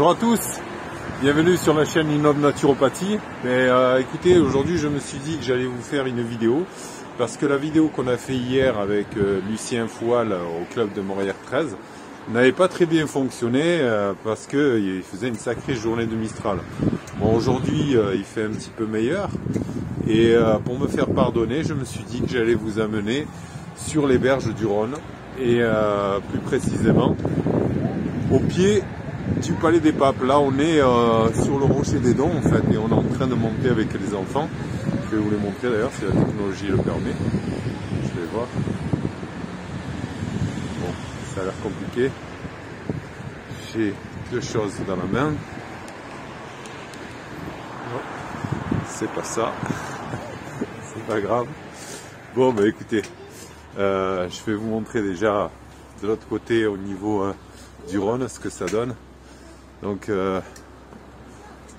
Bonjour à tous, bienvenue sur la chaîne Innov Naturopathie. Mais écoutez, aujourd'hui je me suis dit que j'allais vous faire une vidéo parce que la vidéo qu'on a fait hier avec Lucien Foual au club de Montréal 13 n'avait pas très bien fonctionné parce qu'il faisait une sacrée journée de Mistral. Bon, aujourd'hui il fait un petit peu meilleur et pour me faire pardonner, je me suis dit que j'allais vous amener sur les berges du Rhône et plus précisément au pied du Palais des Papes. Là on est sur le Rocher des Dons en fait et on est en train de monter avec les enfants. Je vais vous les montrer d'ailleurs si la technologie le permet. Je vais voir. Bon, ça a l'air compliqué. J'ai deux choses dans la main. Non, c'est pas ça. C'est pas grave. Bon bah écoutez, je vais vous montrer déjà de l'autre côté au niveau du Rhône ce que ça donne. Donc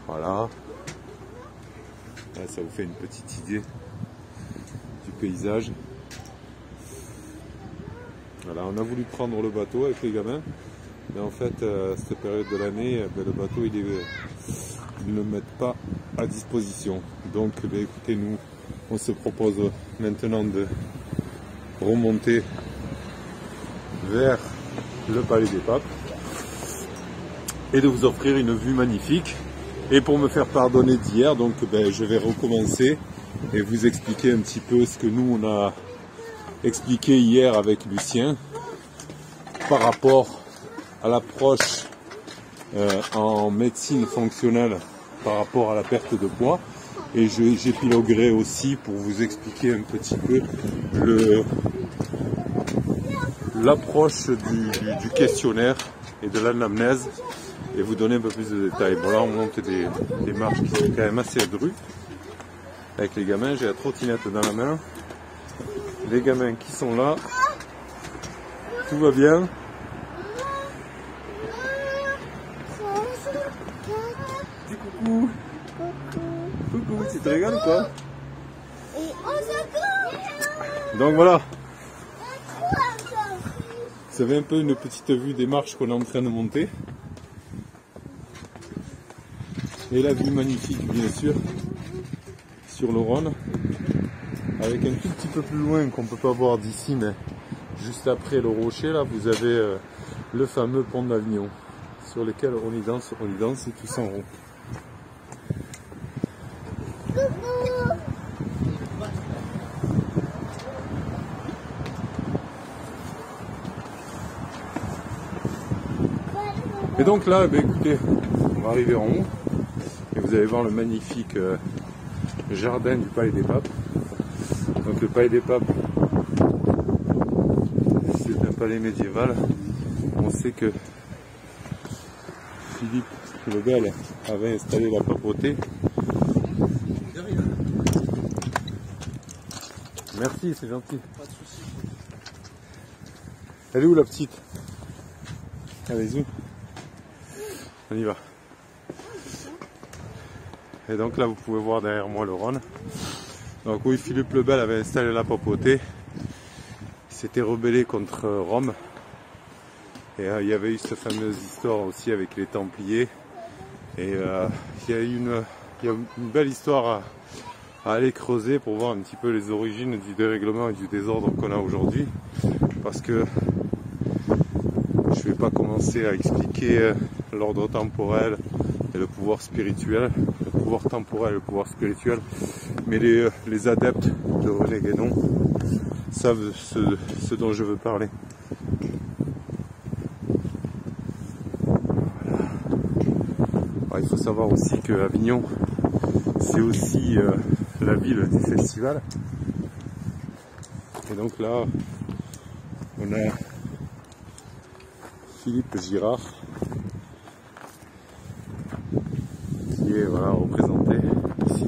voilà. Là, ça vous fait une petite idée du paysage. Voilà, on a voulu prendre le bateau avec les gamins, mais en fait cette période de l'année, le bateau ils ne le mettent pas à disposition. Donc écoutez, nous on se propose maintenant de remonter vers le Palais des Papes et de vous offrir une vue magnifique. Et pour me faire pardonner d'hier, donc je vais recommencer et vous expliquer un petit peu ce que nous on a expliqué hier avec Lucien par rapport à l'approche en médecine fonctionnelle par rapport à la perte de poids. Et j'épiloguerai aussi pour vous expliquer un petit peu l'approche du questionnaire et de l'anamnèse et vous donner un peu plus de détails. Bon là on monte des marches qui sont quand même assez drues avec les gamins. J'ai la trottinette dans la main, les gamins qui sont là, tout va bien. Dis coucou. Coucou, tu te régales ou quoi? Donc voilà, vous avez un peu une petite vue des marches qu'on est en train de monter. Et la vue magnifique bien sûr sur le Rhône, avec un tout petit peu plus loin qu'on ne peut pas voir d'ici, mais juste après le rocher là vous avez le fameux pont d'Avignon sur lequel on y danse tous en rond. Et donc là, écoutez, on va arriver en haut et vous allez voir le magnifique jardin du Palais des Papes. Donc le Palais des Papes, c'est un palais médiéval. On sait que Philippe le Bel avait installé la papauté. Merci, c'est gentil. Pas de soucis. Elle est où la petite? Allez-y. On y va. Et donc là vous pouvez voir derrière moi le Rhône. Donc oui, Philippe le Bel avait installé la papauté. Il s'était rebellé contre Rome. Et il y avait eu cette fameuse histoire aussi avec les Templiers. Et il y a une belle histoire à aller creuser pour voir un petit peu les origines du dérèglement et du désordre qu'on a aujourd'hui. Parce que je ne vais pas commencer à expliquer l'ordre temporel et le pouvoir spirituel, le pouvoir temporel et le pouvoir spirituel, mais les adeptes de René Guénon savent ce dont je veux parler. Voilà. Alors, il faut savoir aussi que Avignon, c'est aussi la ville des festivals. Et donc là, on a Philippe Girard qui est voilà, représenté ici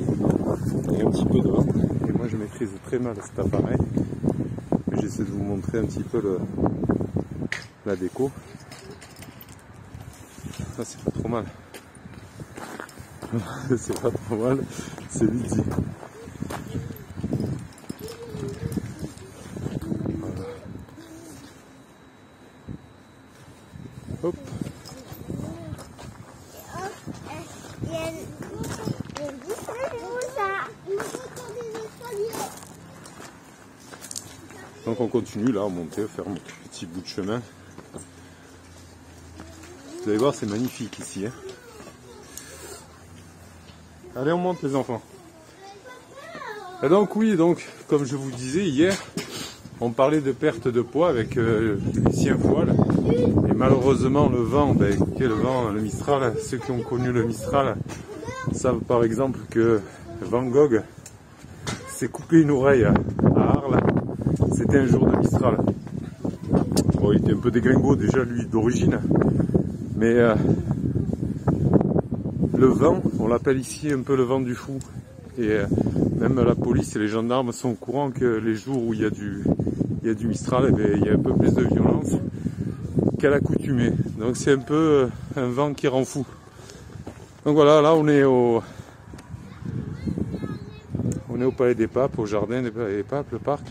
et un petit peu devant. Et moi je maîtrise très mal cet appareil, mais j'essaie de vous montrer un petit peu la déco. Ça c'est pas trop mal. C'est pas trop mal, c'est vite dit. Voilà. Hop. Donc on continue là à monter, à faire un petit bout de chemin. Vous allez voir, c'est magnifique ici. Hein. Allez, on monte les enfants. Et donc oui, donc comme je vous disais hier, on parlait de perte de poids avec Lucien Foile. Et malheureusement le vent, ben écoutez le vent, le Mistral, ceux qui ont connu le Mistral savent par exemple que Van Gogh s'est coupé une oreille à Arles. C'était un jour de Mistral. Bon, il était un peu dégringo déjà lui d'origine. Mais le vent, on l'appelle ici un peu le vent du fou. Et même la police et les gendarmes sont au courant que les jours où il y a du Mistral, eh bien, il y a un peu plus de violence qu'à l'accoutumée. Donc c'est un peu un vent qui rend fou. Donc voilà, là on est au Palais des Papes, au jardin des Palais des Papes, le parc.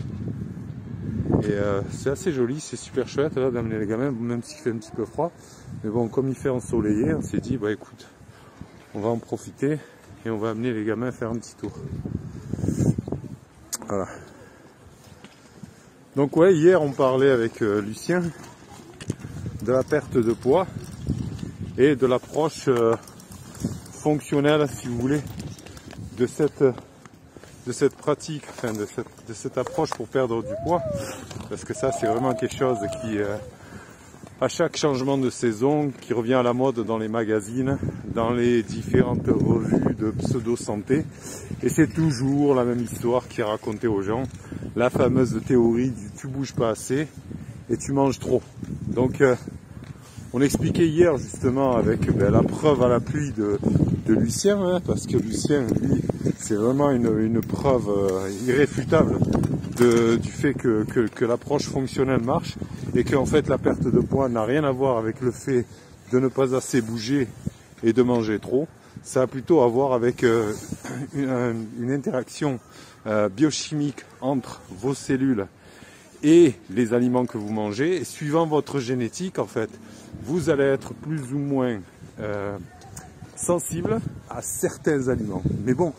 Et c'est assez joli, c'est super chouette là d'amener les gamins, même s'il fait un petit peu froid. Mais bon, comme il fait ensoleillé, on s'est dit, bah écoute, on va en profiter et on va amener les gamins faire un petit tour. Voilà. Donc ouais, hier on parlait avec Lucien de la perte de poids et de l'approche fonctionnelle, si vous voulez, de cette pratique, enfin de cette approche pour perdre du poids, parce que ça c'est vraiment quelque chose qui, à chaque changement de saison, qui revient à la mode dans les magazines, dans les différentes revues de pseudo-santé, et c'est toujours la même histoire qui est racontée aux gens, la fameuse théorie du tu bouges pas assez et tu manges trop. Donc on expliquait hier justement avec la preuve à la pluie de Lucien, hein, parce que Lucien, lui, c'est vraiment une preuve irréfutable du fait que l'approche fonctionnelle marche et qu'en fait la perte de poids n'a rien à voir avec le fait de ne pas assez bouger et de manger trop. Ça a plutôt à voir avec une interaction biochimique entre vos cellules et les aliments que vous mangez. Et suivant votre génétique, en fait, vous allez être plus ou moins sensible à certains aliments. Mais bon,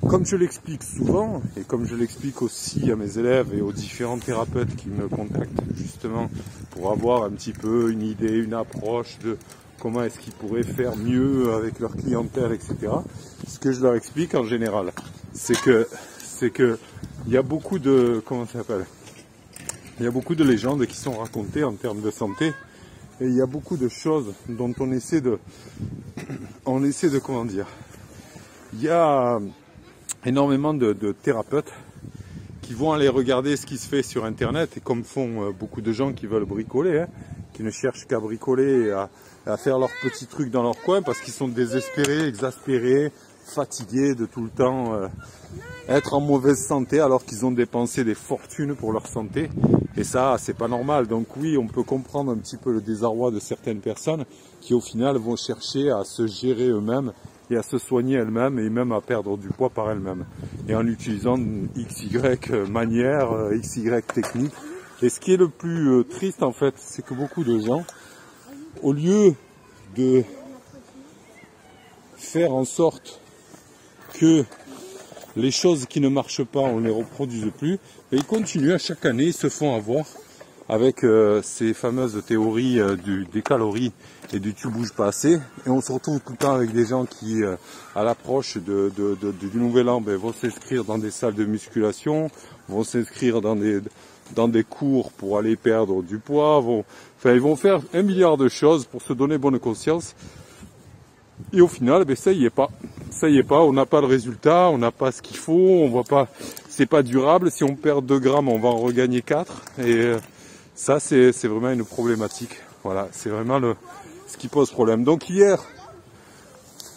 comme je l'explique souvent, et comme je l'explique aussi à mes élèves et aux différents thérapeutes qui me contactent justement pour avoir un petit peu une idée, une approche de comment est-ce qu'ils pourraient faire mieux avec leur clientèle, etc. Ce que je leur explique en général, c'est que il y a beaucoup de, comment ça s'appelle, il y a beaucoup de légendes qui sont racontées en termes de santé, et il y a beaucoup de choses dont on essaie de comment dire, il y a énormément de thérapeutes qui vont aller regarder ce qui se fait sur internet, et comme font beaucoup de gens qui veulent bricoler, hein, qui ne cherchent qu'à bricoler et à faire leurs petits trucs dans leur coin parce qu'ils sont désespérés, exaspérés, fatigués de tout le temps être en mauvaise santé alors qu'ils ont dépensé des fortunes pour leur santé, et ça c'est pas normal. Donc oui, on peut comprendre un petit peu le désarroi de certaines personnes qui au final vont chercher à se gérer eux-mêmes et à se soigner elles-mêmes et même à perdre du poids par elles-mêmes et en utilisant XY manières, XY techniques. Et ce qui est le plus triste en fait, c'est que beaucoup de gens, au lieu de faire en sorte que les choses qui ne marchent pas, on ne les reproduise plus, et ils continuent à chaque année, ils se font avoir avec ces fameuses théories des calories et du tu bouges pas assez, et on se retrouve tout le temps avec des gens qui, à l'approche du nouvel an, vont s'inscrire dans des salles de musculation, vont s'inscrire dans des cours pour aller perdre du poids, ils vont faire 1 milliard de choses pour se donner bonne conscience, et au final, ça y est pas, on n'a pas le résultat, on n'a pas ce qu'il faut, on voit pas, c'est pas durable. Si on perd 2 grammes, on va en regagner 4, et ça c'est vraiment une problématique. Voilà, c'est vraiment ce qui pose problème. Donc hier,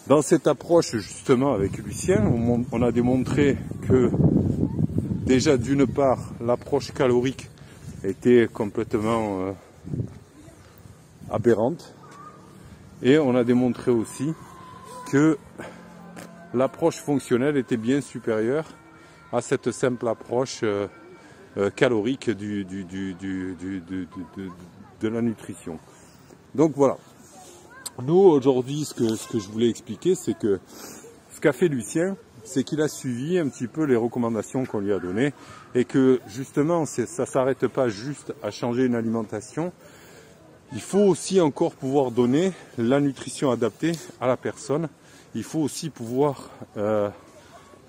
dans cette approche justement avec Lucien, on a démontré que déjà d'une part l'approche calorique était complètement aberrante, et on a démontré aussi que l'approche fonctionnelle était bien supérieure à cette simple approche calorique de la nutrition. Donc voilà. Nous aujourd'hui, ce que je voulais expliquer, c'est que ce qu'a fait Lucien, c'est qu'il a suivi un petit peu les recommandations qu'on lui a données et que justement ça ne s'arrête pas juste à changer une alimentation. Il faut aussi encore pouvoir donner la nutrition adaptée à la personne. Il faut aussi pouvoir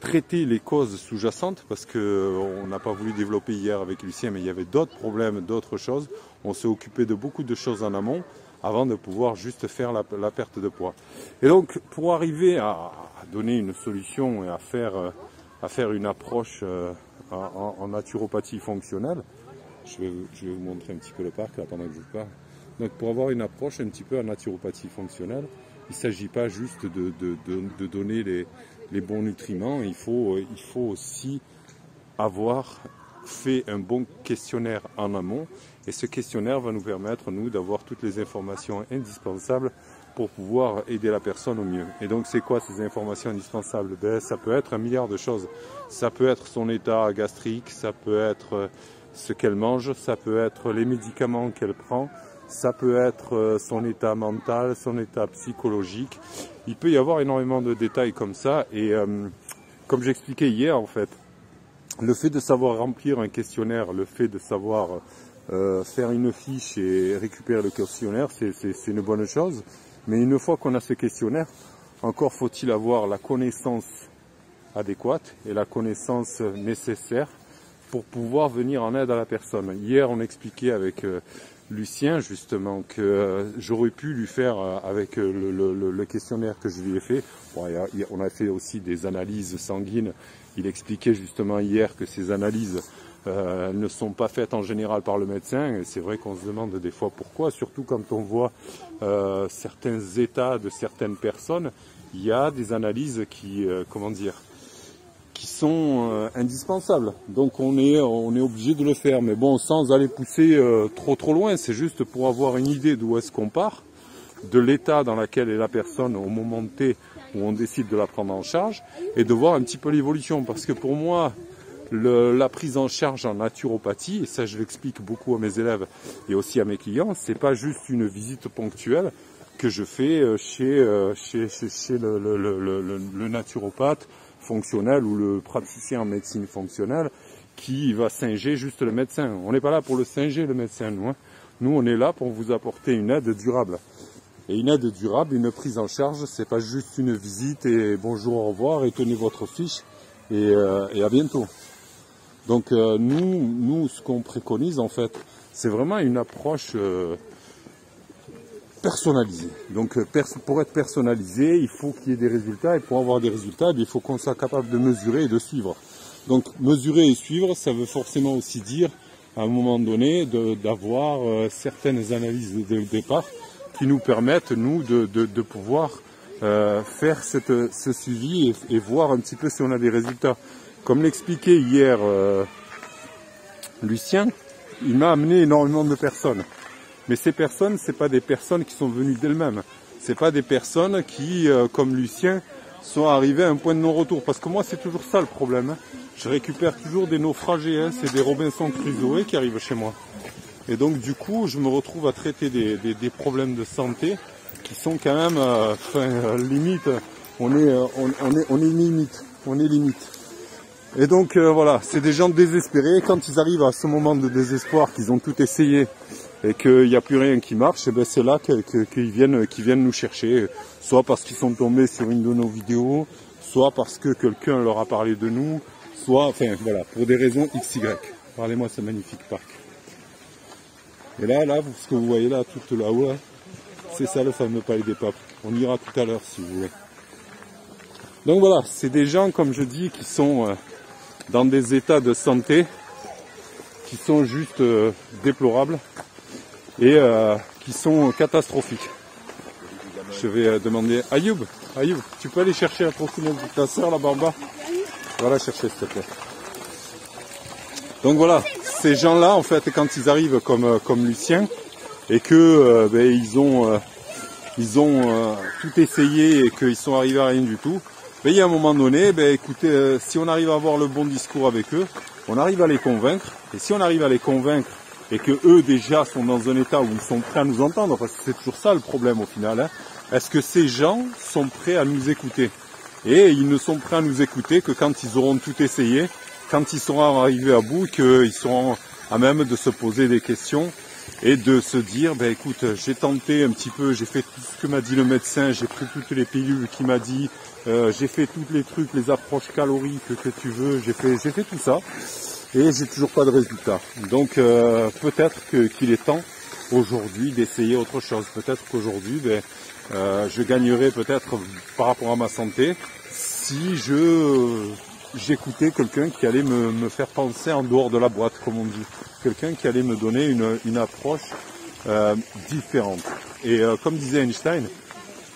traiter les causes sous-jacentes parce qu'on n'a pas voulu développer hier avec Lucien, mais il y avait d'autres problèmes, d'autres choses. On s'est occupé de beaucoup de choses en amont avant de pouvoir juste faire la perte de poids. Et donc pour arriver à donner une solution et à faire une approche en naturopathie fonctionnelle, je vais vous montrer un petit peu le parc là pendant que je vous parle. Donc pour avoir une approche un petit peu en naturopathie fonctionnelle, il ne s'agit pas juste de donner les bons nutriments, il faut aussi avoir fait un bon questionnaire en amont. Et ce questionnaire va nous permettre, nous, d'avoir toutes les informations indispensables pour pouvoir aider la personne au mieux. Et donc c'est quoi ces informations indispensables? Ça peut être un milliard de choses. Ça peut être son état gastrique, ça peut être ce qu'elle mange, ça peut être les médicaments qu'elle prend, ça peut être son état mental, son état psychologique. Il peut y avoir énormément de détails comme ça. Et comme j'expliquais hier, en fait, le fait de savoir remplir un questionnaire, le fait de savoir faire une fiche et récupérer le questionnaire, c'est une bonne chose. Mais une fois qu'on a ce questionnaire, encore faut-il avoir la connaissance adéquate et la connaissance nécessaire pour pouvoir venir en aide à la personne. Hier, on expliquait avec Lucien justement que j'aurais pu lui faire avec le questionnaire que je lui ai fait. Bon, on a fait aussi des analyses sanguines. Il expliquait justement hier que ces analyses ne sont pas faites en général par le médecin. Et c'est vrai qu'on se demande des fois pourquoi, surtout quand on voit certains états de certaines personnes. Il y a des analyses qui, qui sont indispensables. Donc on est obligé de le faire, mais bon, sans aller pousser trop loin. C'est juste pour avoir une idée d'où est-ce qu'on part, de l'état dans lequel est la personne au moment T où on décide de la prendre en charge, et de voir un petit peu l'évolution. Parce que pour moi, la prise en charge en naturopathie, et ça je l'explique beaucoup à mes élèves et aussi à mes clients, c'est pas juste une visite ponctuelle que je fais chez le naturopathe fonctionnel ou le praticien en médecine fonctionnelle qui va singer juste le médecin. On n'est pas là pour le singer, le médecin, nous. Nous, on est là pour vous apporter une aide durable. Et une aide durable, une prise en charge, c'est pas juste une visite et bonjour, au revoir et tenez votre fiche et à bientôt. Donc nous, ce qu'on préconise en fait, c'est vraiment une approche personnalisée. Donc pour être personnalisé, il faut qu'il y ait des résultats, et pour avoir des résultats, il faut qu'on soit capable de mesurer et de suivre. Donc mesurer et suivre, ça veut forcément aussi dire à un moment donné d'avoir certaines analyses de départ qui nous permettent, nous, de pouvoir faire ce suivi et voir un petit peu si on a des résultats. Comme l'expliquait hier Lucien, il m'a amené énormément de personnes. Mais ces personnes, ce n'est pas des personnes qui sont venues d'elles-mêmes. Ce n'est pas des personnes qui, comme Lucien, sont arrivées à un point de non-retour. Parce que moi, c'est toujours ça le problème. Je récupère toujours des naufragés. C'est des Robinson Crusoe qui arrivent chez moi. Et donc, du coup, je me retrouve à traiter des problèmes de santé qui sont quand même, limite. On est limite. Et donc, voilà, c'est des gens désespérés. Quand ils arrivent à ce moment de désespoir, qu'ils ont tout essayé, et qu'il n'y a plus rien qui marche, et ben c'est là qu'ils viennent nous chercher, soit parce qu'ils sont tombés sur une de nos vidéos, soit parce que quelqu'un leur a parlé de nous, soit, enfin voilà, pour des raisons XY. Parlez-moi ce magnifique parc. Et là, ce que vous voyez là, tout là-haut, là, c'est ça le fameux palais des papes. On ira tout à l'heure si vous voulez. Donc voilà, c'est des gens, comme je dis, qui sont dans des états de santé qui sont juste déplorables et qui sont catastrophiques. Je vais demander Ayoub, tu peux aller chercher la trottinette de ta soeur là-bas en bas? Va la chercher s'il te plaît. Donc voilà, ces gens-là en fait, quand ils arrivent comme Lucien et que ils ont tout essayé et qu'ils sont arrivés à rien du tout, il y a un moment donné, écoutez, si on arrive à avoir le bon discours avec eux, on arrive à les convaincre. Et si on arrive à les convaincre et que eux déjà sont dans un état où ils sont prêts à nous entendre, parce que c'est toujours ça le problème au final, est-ce que ces gens sont prêts à nous écouter? Et ils ne sont prêts à nous écouter que quand ils auront tout essayé, quand ils seront arrivés à bout, qu'ils seront à même de se poser des questions et de se dire, ben écoute, j'ai tenté un petit peu, j'ai fait tout ce que m'a dit le médecin, j'ai pris toutes les pilules qu'il m'a dit, j'ai fait tous les trucs, les approches caloriques que tu veux, j'ai fait tout ça et j'ai toujours pas de résultat. Donc peut-être qu'il est temps aujourd'hui d'essayer autre chose. Peut-être qu'aujourd'hui, je gagnerais peut-être par rapport à ma santé si j'écoutais quelqu'un qui allait me faire penser en dehors de la boîte, comme on dit. Quelqu'un qui allait me donner une approche différente. Et comme disait Einstein,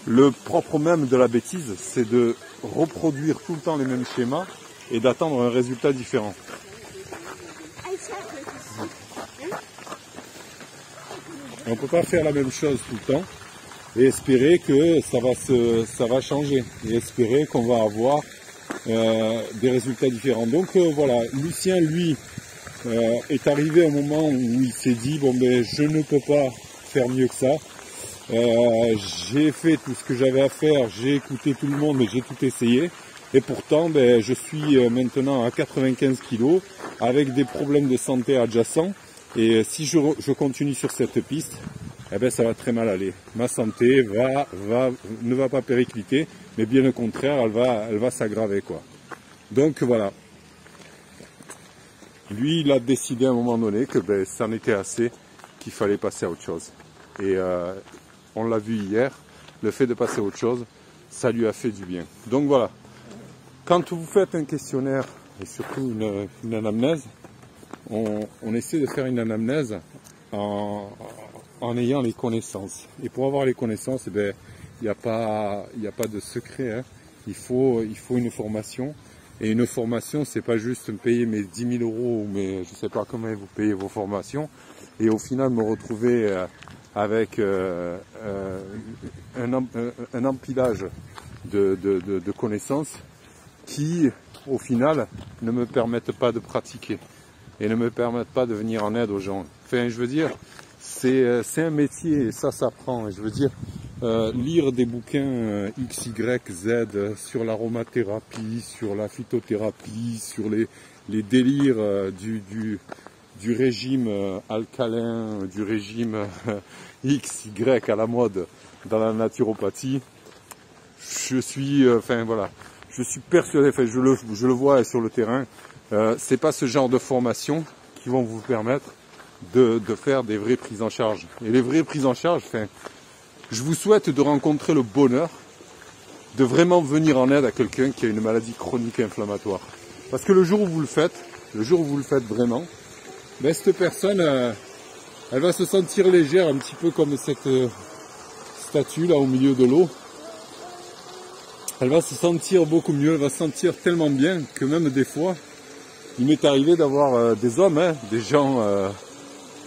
le propre même de la bêtise, c'est de reproduire tout le temps les mêmes schémas et d'attendre un résultat différent. On ne peut pas faire la même chose tout le temps et espérer que ça va changer et espérer qu'on va avoir des résultats différents. Donc voilà, Lucien, lui, est arrivé à un moment où il s'est dit, bon ben je ne peux pas faire mieux que ça. J'ai fait tout ce que j'avais à faire, j'ai écouté tout le monde, mais j'ai tout essayé. Et pourtant, ben, je suis maintenant à 95 kg avec des problèmes de santé adjacents. Et si je continue sur cette piste, eh ben, ça va très mal aller. Ma santé ne va pas péricliter, mais bien au contraire, elle va s'aggraver, quoi. Donc voilà. Lui, il a décidé à un moment donné que ben, ça en était assez, qu'il fallait passer à autre chose. Et on l'a vu hier, le fait de passer à autre chose, ça lui a fait du bien. Donc voilà. Quand vous faites un questionnaire, et surtout une anamnèse, on essaie de faire une anamnèse en ayant les connaissances. Et pour avoir les connaissances, il n'y a pas de secret. Hein. Il faut une formation. Et une formation, c'est pas juste me payer mes 10 000 euros, mais je sais pas comment vous payez vos formations. Et au final, me retrouver avec un empilage de connaissances qui, au final, ne me permettent pas de pratiquer et ne me permettent pas de venir en aide aux gens. Enfin, je veux dire, c'est un métier et ça s'apprend. Je veux dire, lire des bouquins X, Y, Z sur l'aromathérapie, sur la phytothérapie, sur les délires du régime alcalin, du régime X, Y à la mode dans la naturopathie, je suis persuadé, enfin je le vois sur le terrain, c'est pas ce genre de formation qui vont vous permettre de faire des vraies prises en charge. Et les vraies prises en charge, enfin, je vous souhaite de rencontrer le bonheur de vraiment venir en aide à quelqu'un qui a une maladie chronique inflammatoire. Parce que le jour où vous le faites vraiment, ben, cette personne, elle va se sentir légère, un petit peu comme cette statue là au milieu de l'eau. Elle va se sentir beaucoup mieux, elle va se sentir tellement bien que même des fois, il m'est arrivé d'avoir des hommes, hein, des gens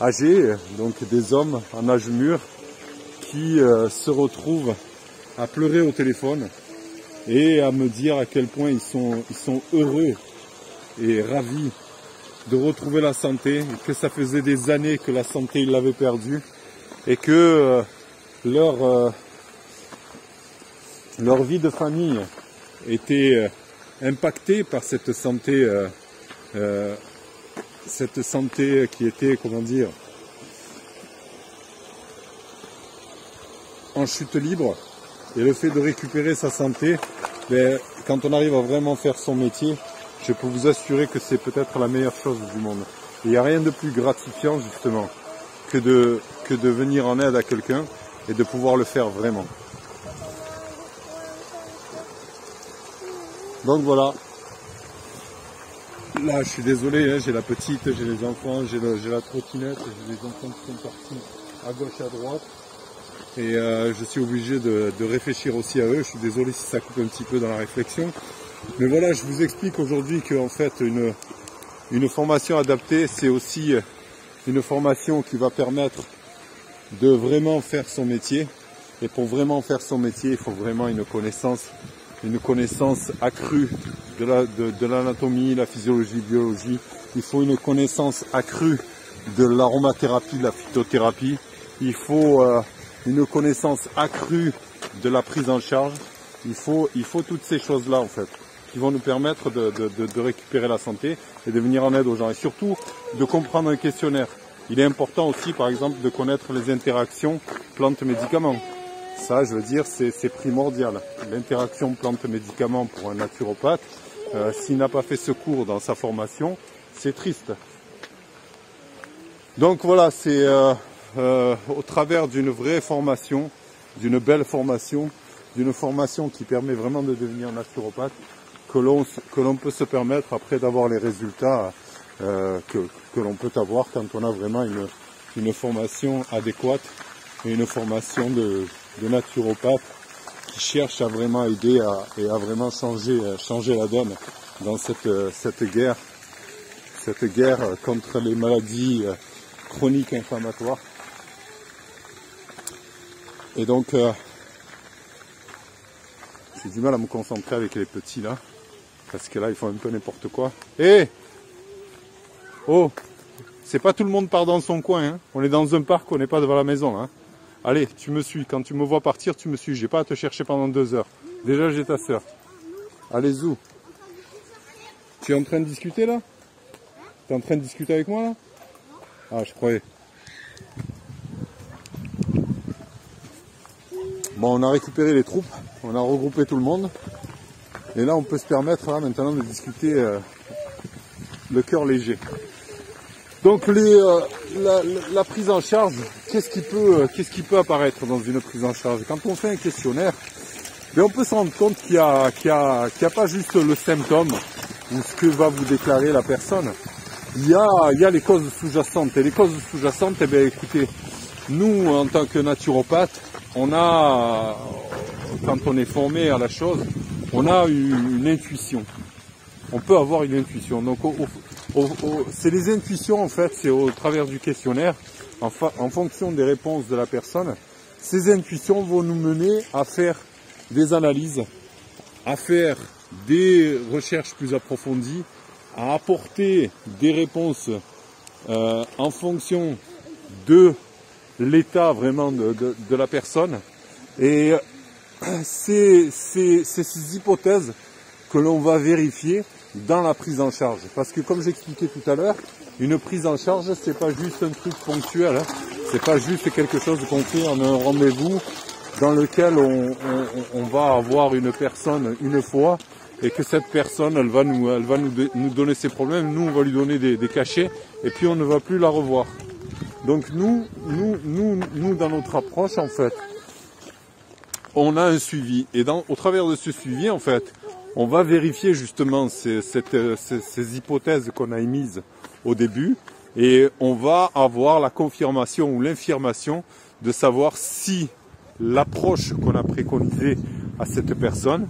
âgés, donc des hommes en âge mûr, qui se retrouvent à pleurer au téléphone et à me dire à quel point ils sont heureux et ravis de retrouver la santé, et que ça faisait des années que la santé ils l'avaient perdue et que leur vie de famille était impactée par cette santé qui était, comment dire, en chute libre. Et le fait de récupérer sa santé, ben, quand on arrive à vraiment faire son métier, je peux vous assurer que c'est peut-être la meilleure chose du monde. Il n'y a rien de plus gratifiant justement que de venir en aide à quelqu'un et de pouvoir le faire vraiment. Donc voilà. Là, je suis désolé, hein, j'ai la petite, j'ai les enfants, j'ai la trottinette, j'ai les enfants qui sont partis à gauche, à droite. Et je suis obligé de réfléchir aussi à eux. Je suis désolé si ça coupe un petit peu dans la réflexion. Mais voilà, je vous explique aujourd'hui qu'en fait, une formation adaptée, c'est aussi une formation qui va permettre de vraiment faire son métier. Et pour vraiment faire son métier, il faut vraiment une connaissance accrue de l'anatomie, la physiologie, biologie. Il faut une connaissance accrue de l'aromathérapie, de la phytothérapie. Il faut une connaissance accrue de la prise en charge. il faut toutes ces choses-là en fait, qui vont nous permettre de récupérer la santé et de venir en aide aux gens. Et surtout, de comprendre un questionnaire. Il est important aussi, par exemple, de connaître les interactions plantes-médicaments. Ça, je veux dire, c'est primordial. L'interaction plante-médicament pour un naturopathe, s'il n'a pas fait ce cours dans sa formation, c'est triste. Donc voilà, c'est au travers d'une vraie formation, d'une belle formation, d'une formation qui permet vraiment de devenir naturopathe, que l'on peut se permettre après d'avoir les résultats que l'on peut avoir quand on a vraiment une formation adéquate et une formation de naturopathe qui cherche à vraiment aider et à vraiment changer la donne dans cette guerre contre les maladies chroniques inflammatoires. Et donc j'ai du mal à me concentrer avec les petits là, parce que là ils font un peu n'importe quoi. Hé! Oh! C'est pas tout le monde part dans son coin, hein. On est dans un parc, on n'est pas devant la maison, hein. Allez, tu me suis. Quand tu me vois partir, tu me suis. J'ai pas à te chercher pendant 2 heures. Déjà, j'ai ta sœur. Allez, zou. Tu es en train de discuter, là? Tu es en train de discuter avec moi, là? Ah, je croyais. Bon, on a récupéré les troupes. On a regroupé tout le monde. Et là, on peut se permettre, là, maintenant, de discuter le cœur léger. Donc la prise en charge, qu'est-ce qui peut apparaître dans une prise en charge? Quand on fait un questionnaire, mais on peut se rendre compte qu'il y a pas juste le symptôme ou ce que va vous déclarer la personne. Il y a les causes sous-jacentes. Et les causes sous-jacentes, eh bien écoutez, nous en tant que naturopathes, on a, quand on est formé à la chose, on a une intuition. On peut avoir une intuition. Donc c'est les intuitions en fait, c'est au travers du questionnaire, en fonction des réponses de la personne, ces intuitions vont nous mener à faire des analyses, à faire des recherches plus approfondies, à apporter des réponses en fonction de l'état vraiment de la personne. Et c'est ces hypothèses que l'on va vérifier dans la prise en charge. Parce que comme j'expliquais tout à l'heure, une prise en charge, c'est pas juste un truc ponctuel, hein. C'est pas juste quelque chose qu'on fait en un rendez-vous dans lequel on va avoir une personne une fois et que cette personne, elle va nous donner ses problèmes, nous on va lui donner des cachets et puis on ne va plus la revoir. Donc nous dans notre approche en fait, on a un suivi et au travers de ce suivi en fait, on va vérifier justement ces hypothèses qu'on a émises au début et on va avoir la confirmation ou l'infirmation de savoir si l'approche qu'on a préconisée à cette personne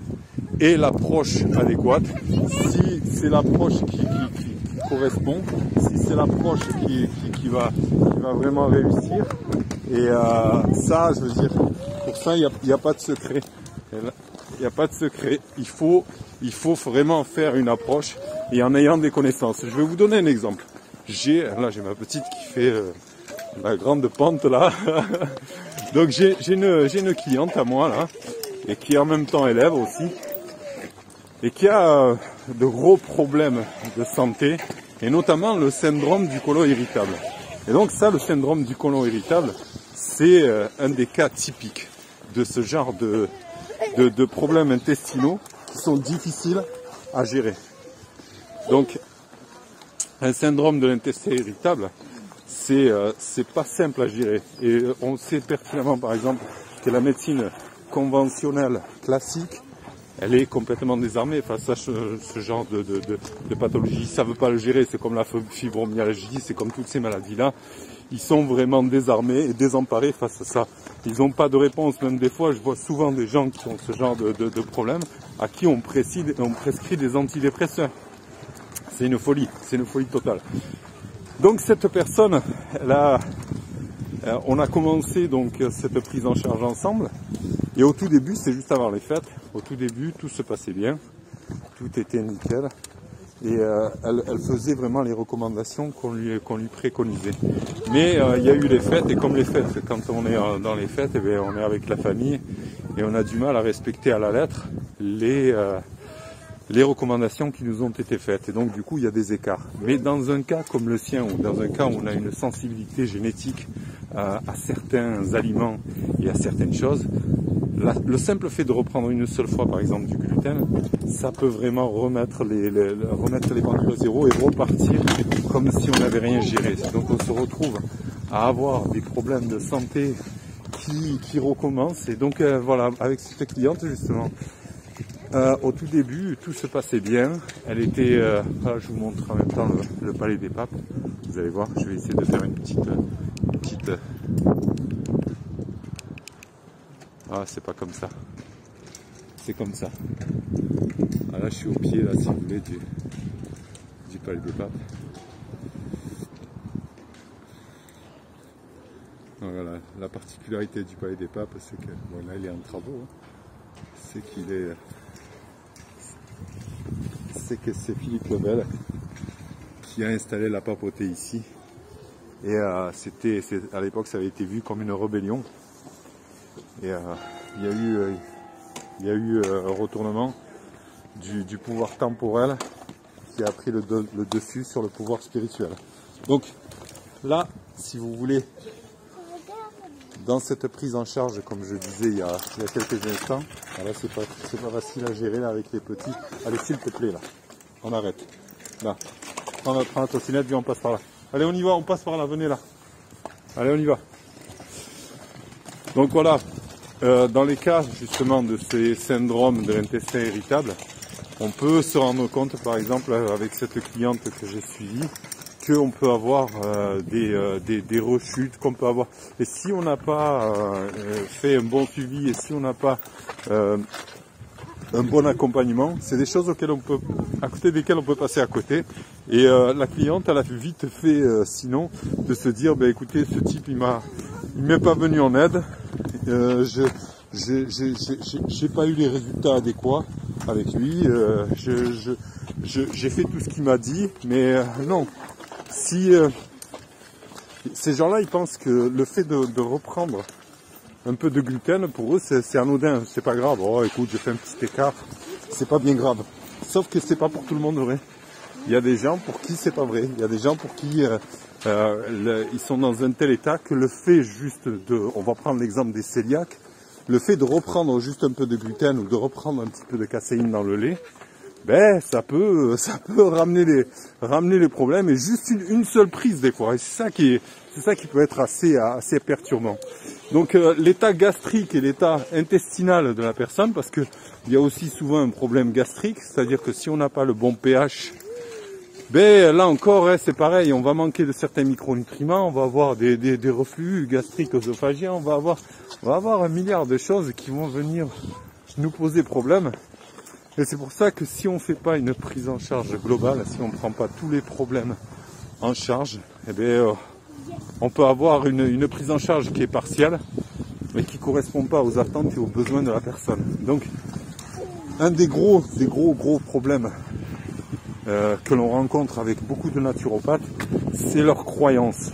est l'approche adéquate, si c'est l'approche qui correspond, si c'est l'approche qui va vraiment réussir. Et ça, je veux dire, pour ça, il n'y a pas de secret. Il n'y a pas de secret, il faut vraiment faire une approche et en ayant des connaissances. Je vais vous donner un exemple. Là j'ai ma petite qui fait la grande pente là. Donc j'ai une cliente à moi là, et qui est en même temps élève aussi, et qui a de gros problèmes de santé, et notamment le syndrome du côlon irritable. Et donc ça, le syndrome du côlon irritable, c'est un des cas typiques de ce genre de problèmes intestinaux qui sont difficiles à gérer. Donc, un syndrome de l'intestin irritable, c'est pas simple à gérer. Et on sait pertinemment, par exemple, que la médecine conventionnelle classique, elle est complètement désarmée face à ce genre de pathologie. Ça ne veut pas le gérer, c'est comme la fibromyalgie, c'est comme toutes ces maladies-là. Ils sont vraiment désarmés et désemparés face à ça. Ils n'ont pas de réponse. Même des fois, je vois souvent des gens qui ont ce genre de problème à qui on prescrit des antidépresseurs. C'est une folie totale. Donc cette personne, on a commencé donc cette prise en charge ensemble. Et au tout début, c'est juste avant les fêtes, au tout début, tout se passait bien, tout était nickel. Et elle faisait vraiment les recommandations qu'on lui préconisait. Mais il y a eu les fêtes, et comme les fêtes, quand on est dans les fêtes, eh bien, on est avec la famille et on a du mal à respecter à la lettre les recommandations qui nous ont été faites. Et donc du coup il y a des écarts. Mais dans un cas comme le sien, ou dans un cas où on a une sensibilité génétique à certains aliments et à certaines choses, le simple fait de reprendre une seule fois par exemple du gluten, ça peut vraiment remettre les pendules à zéro et repartir comme si on n'avait rien géré. Donc on se retrouve à avoir des problèmes de santé qui recommencent. Et donc voilà, avec cette cliente justement, au tout début, tout se passait bien. Elle était, là, je vous montre en même temps le palais des papes. Vous allez voir, je vais essayer de faire une petite. Ah, c'est pas comme ça. C'est comme ça. Ah, là, je suis au pied, là, si vous voulez, du palais des papes. Voilà, la particularité du palais des papes, c'est que, bon, là, il est en travaux. Hein. C'est que c'est Philippe le Bel qui a installé la papauté ici. Et à l'époque, ça avait été vu comme une rébellion. Et il y a eu un retournement du pouvoir temporel qui a pris le dessus sur le pouvoir spirituel. Donc là, si vous voulez, dans cette prise en charge, comme je disais il y a quelques instants, là c'est pas facile à gérer là, avec les petits. Allez, s'il te plaît, là, on arrête. Là, prends la trottinette, viens, on passe par là. Allez, on y va, on passe par là, venez là. Allez, on y va. Donc voilà, dans les cas justement de ces syndromes de l'intestin irritable, on peut se rendre compte, par exemple, avec cette cliente que j'ai suivie, qu'on peut avoir des rechutes, qu'on peut avoir. Et si on n'a pas fait un bon suivi, et si on n'a pas un bon accompagnement, c'est des choses à côté desquelles on peut passer à côté. Et la cliente, elle a vite fait, sinon, de se dire, ben écoutez, ce type, il m'est pas venu en aide. J'ai pas eu les résultats adéquats avec lui. J'ai fait tout ce qu'il m'a dit, mais non. Si ces gens-là, ils pensent que le fait de reprendre un peu de gluten, pour eux, c'est anodin, c'est pas grave. Oh, écoute, j'ai fait un petit écart, c'est pas bien grave. Sauf que c'est pas pour tout le monde vrai. Il y a des gens pour qui c'est pas vrai. Il y a des gens pour qui ils sont dans un tel état que le fait juste on va prendre l'exemple des cœliaques, le fait de reprendre juste un peu de gluten ou de reprendre un petit peu de caséine dans le lait, ben ça peut ramener les problèmes, et juste une seule prise des fois. Et c'est ça qui peut être assez perturbant. Donc l'état gastrique et l'état intestinal de la personne, parce que il y a aussi souvent un problème gastrique, c'est-à-dire que si on n'a pas le bon pH, ben là encore c'est pareil, on va manquer de certains micronutriments, on va avoir des reflux gastriques, œsophagiens, on va avoir un milliard de choses qui vont venir nous poser problème. Et c'est pour ça que si on ne fait pas une prise en charge globale, si on ne prend pas tous les problèmes en charge, eh bien, on peut avoir une prise en charge qui est partielle, mais qui ne correspond pas aux attentes et aux besoins de la personne. Donc, un des gros problèmes que l'on rencontre avec beaucoup de naturopathes, c'est leur croyance.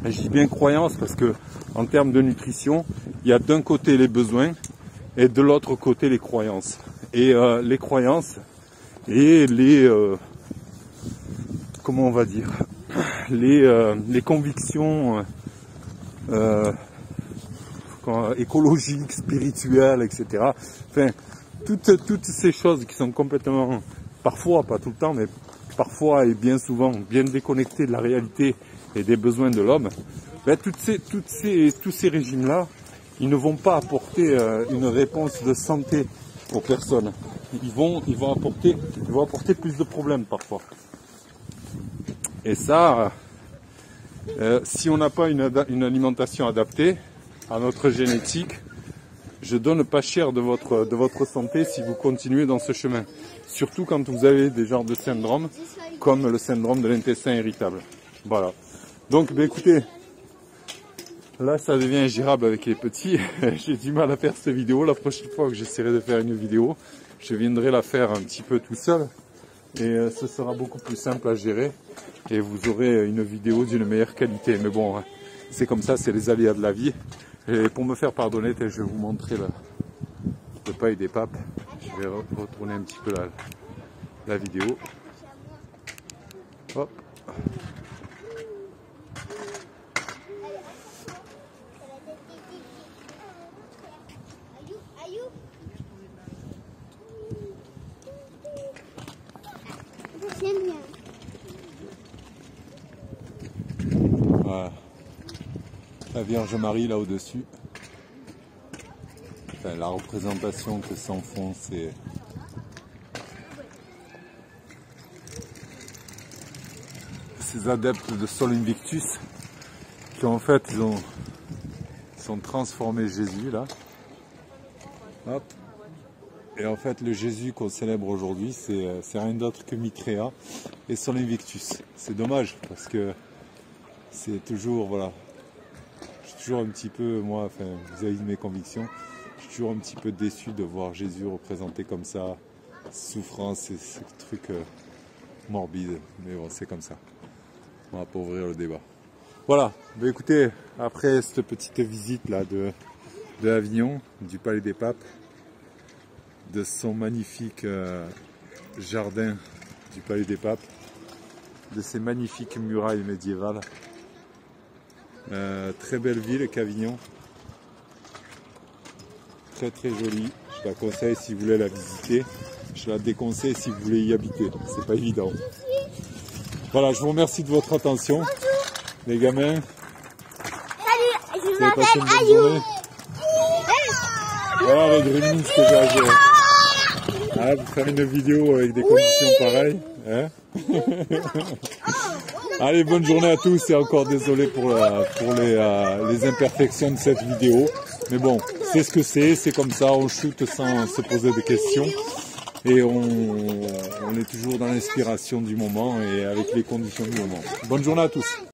Et je dis bien croyance parce que en termes de nutrition, il y a d'un côté les besoins et de l'autre côté les croyances. Et les croyances et comment on va dire, les convictions écologiques, spirituelles, etc. Enfin, toutes ces choses qui sont complètement, parfois, pas tout le temps, mais parfois et bien souvent, bien déconnectées de la réalité et des besoins de l'homme, ben, tous ces régimes-là, ils ne vont pas apporter une réponse de santé aux personnes. Ils vont apporter plus de problèmes parfois. Et ça, si on n'a pas une alimentation adaptée à notre génétique, je donne pas cher de votre santé si vous continuez dans ce chemin. Surtout quand vous avez des genres de syndromes, comme le syndrome de l'intestin irritable. Voilà. Donc, ben écoutez, là ça devient ingérable avec les petits. J'ai du mal à faire cette vidéo. La prochaine fois que j'essaierai de faire une vidéo, je viendrai la faire un petit peu tout seul. et ce sera beaucoup plus simple à gérer et vous aurez une vidéo d'une meilleure qualité. Mais bon, c'est comme ça, c'est les aléas de la vie. Et pour me faire pardonner, je vais vous montrer le paille des papes. Je vais retourner un petit peu la vidéo. Hop. Voilà. La Vierge Marie là au-dessus. Enfin, la représentation que s'en font, c'est ces adeptes de Sol Invictus qui en fait ils ont transformé Jésus là. Hop. Et en fait le Jésus qu'on célèbre aujourd'hui c'est rien d'autre que Mithréa et Sol Invictus. C'est dommage parce que c'est toujours, voilà, je suis toujours un petit peu, moi, enfin, vis-à-vis de mes convictions, je suis toujours un petit peu déçu de voir Jésus représenté comme ça, souffrance et ce truc morbide, mais bon, c'est comme ça. On va pas ouvrir le débat. Voilà, bah écoutez, après cette petite visite là de Avignon, du Palais des Papes, de son magnifique jardin du Palais des Papes, de ces magnifiques murailles médiévales, très belle ville qu'Avignon, très très jolie. Je la conseille si vous voulez la visiter, je la déconseille si vous voulez y habiter, c'est pas évident. Voilà, je vous remercie de votre attention. Bonjour. Les gamins. Salut, je m'appelle Ayou. Voilà les gremlins que j'ai à gérer. Ah, vous faire une vidéo avec des conditions pareilles. Hein. Allez, bonne journée à tous et encore désolé pour les imperfections de cette vidéo. Mais bon, c'est ce que c'est comme ça, on shoot sans se poser de questions. Et on est toujours dans l'inspiration du moment et avec les conditions du moment. Bonne journée à tous.